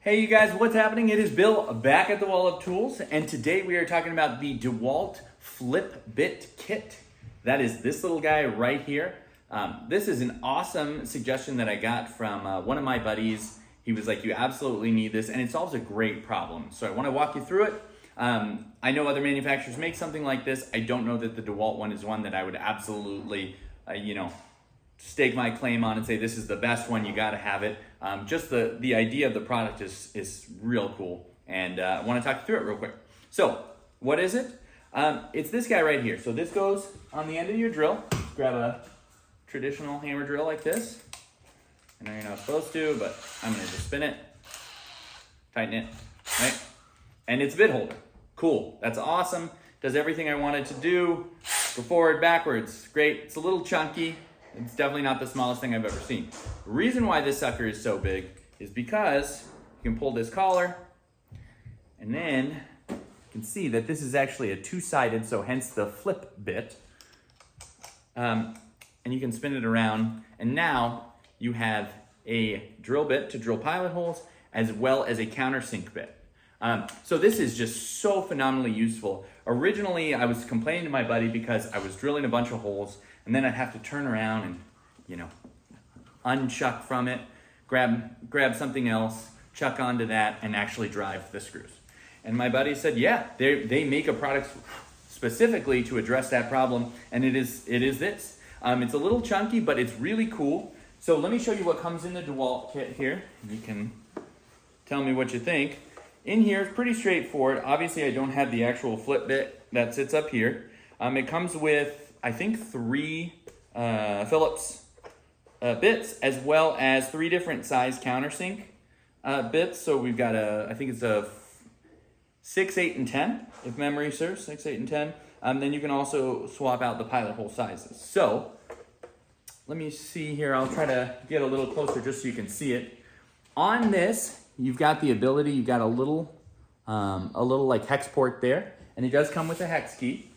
Hey you guys, what's happening? It is Bill back at the Wall of Tools, and today we are talking about the Dewalt Flip Bit Kit. That is this little guy right here. This is an awesome suggestion that I got from one of my buddies. He was like, you absolutely need this, and it solves a great problem. So I want to walk you through it. I know other manufacturers make something like this. I don't know that the Dewalt one is one that I would absolutely, stake my claim on and say this is the best one, you gotta have it. Just the idea of the product is real cool, and I wanna talk you through it real quick. So, what is it? It's this guy right here. So this goes on the end of your drill. Grab a traditional hammer drill like this. I know you're not supposed to, but I'm gonna just spin it, tighten it, right? And it's a bit holder. Cool, that's awesome. Does everything I wanted to do. Go forward, backwards, great. It's a little chunky. It's definitely not the smallest thing I've ever seen. The reason why this sucker is so big is because you can pull this collar, and then you can see that this is actually a two-sided, so hence the flip bit. And you can spin it around, and now you have a drill bit to drill pilot holes, as well as a countersink bit. So this is just so phenomenally useful. Originally, I was complaining to my buddy because I was drilling a bunch of holes, and then I'd have to turn around and, unchuck from it, grab something else, chuck onto that, and actually drive the screws. And my buddy said, yeah, they make a product specifically to address that problem, and it is this. It's a little chunky, but it's really cool. So let me show you what comes in the Dewalt kit here. You can tell me what you think. In here, it's pretty straightforward. Obviously, I don't have the actual flip bit that sits up here. It comes with, I think, 3 Phillips bits, as well as 3 different size countersink bits. So we've got I think it's a 6, 8, and 10, if memory serves, 6, 8, and 10. Then you can also swap out the pilot hole sizes. So let me see here. I'll try to get a little closer just so you can see it. On this, you've got the ability, you've got a little like hex port there, and it does come with a hex key.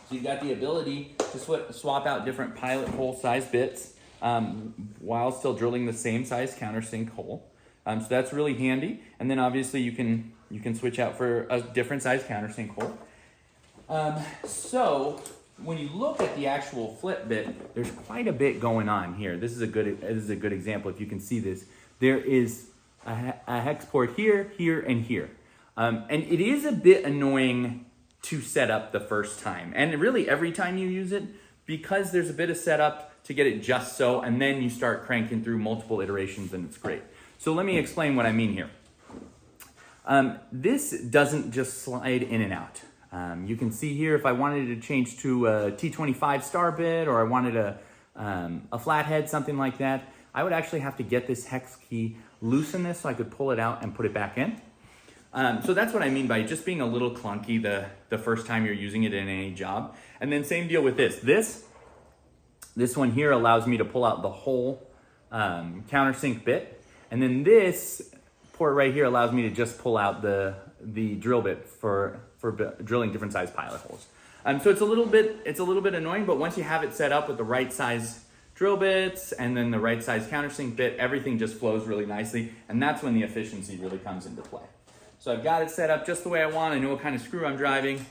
So you've got the ability to swap out different pilot hole size bits while still drilling the same size countersink hole. So that's really handy. And then obviously you can switch out for a different size countersink hole. So when you look at the actual flip bit, there's quite a bit going on here. This is a good example. If you can see this, there is a hex port here, here, and here. And it is a bit annoying to set up the first time, and really every time you use it, because there's a bit of setup to get it just so, and then you start cranking through multiple iterations, and it's great. So let me explain what I mean here. This doesn't just slide in and out. You can see here, if I wanted to change to a T25 star bit, or I wanted a flathead, something like that, I would actually have to get this hex key, loosen this so I could pull it out and put it back in. So that's what I mean by just being a little clunky the first time you're using it in any job. And then same deal with this. This one here allows me to pull out the whole countersink bit. And then this port right here allows me to just pull out the drill bit for drilling different size pilot holes. So it's a little bit annoying, but once you have it set up with the right size drill bits and then the right size countersink bit, everything just flows really nicely. And that's when the efficiency really comes into play. So I've got it set up just the way I want. I know what kind of screw I'm driving.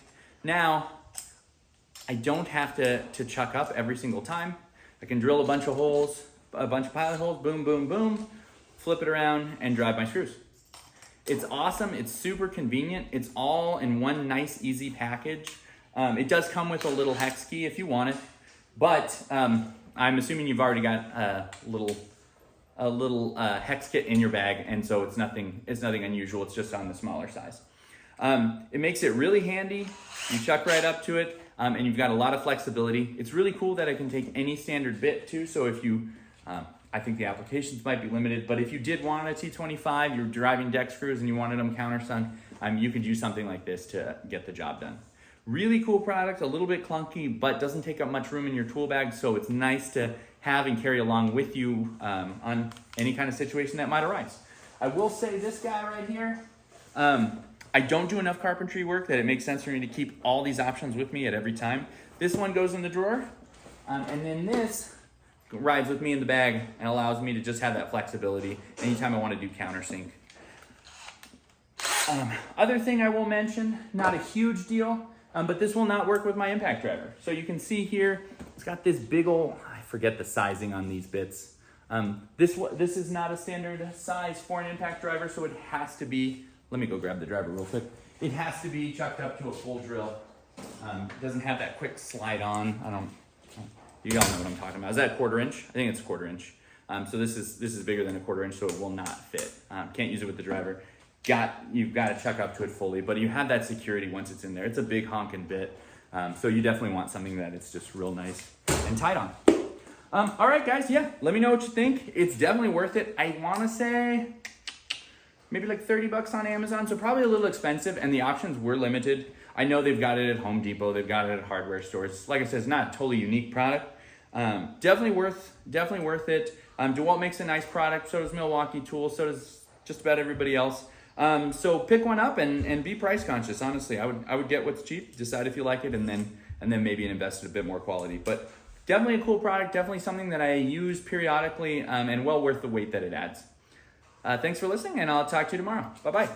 Now, I don't have to chuck up every single time. I can drill a bunch of holes, a bunch of pilot holes, boom, boom, boom, flip it around and drive my screws. It's awesome. It's super convenient. It's all in one nice, easy package. It does come with a little hex key if you want it, but I'm assuming you've already got a little hex kit in your bag, and so it's nothing unusual. It's just on the smaller size. It makes it really handy. You chuck right up to it, and you've got a lot of flexibility. It's really cool that I can take any standard bit too. So if you, I think the applications might be limited, but if you did want a T25, you're driving deck screws and you wanted them countersunk, you could use something like this to get the job done. Really cool product, a little bit clunky, but doesn't take up much room in your tool bag, so it's nice to have and carry along with you on any kind of situation that might arise. I will say this guy right here, I don't do enough carpentry work that it makes sense for me to keep all these options with me at every time. This one goes in the drawer, and then this rides with me in the bag and allows me to just have that flexibility anytime I want to do countersink. Other thing I will mention, not a huge deal, but this will not work with my impact driver. So you can see here, it's got this big old, I forget the sizing on these bits. This is not a standard size for an impact driver, so it has to be, let me go grab the driver real quick. It has to be chucked up to a full drill. It doesn't have that quick slide on. You all know what I'm talking about. Is that a 1/4 inch? I think it's a 1/4 inch. So this is bigger than a 1/4 inch, so it will not fit. Can't use it with the driver. You've got to chuck up to it fully, but you have that security once it's in there. It's a big honking bit, so you definitely want something that it's just real nice and tight on. All right, guys, yeah, let me know what you think. It's definitely worth it. I want to say maybe like 30 bucks on Amazon, so probably a little expensive, and the options were limited. I know they've got it at Home Depot, they've got it at hardware stores. Like I said, it's not a totally unique product. Definitely worth it. Dewalt makes a nice product, so does Milwaukee Tools, so does just about everybody else. So pick one up and be price conscious. Honestly, I would get what's cheap, decide if you like it, and then maybe invest in a bit more quality. But definitely a cool product, definitely something that I use periodically, and well worth the weight that it adds. Thanks for listening, and I'll talk to you tomorrow. Bye-bye.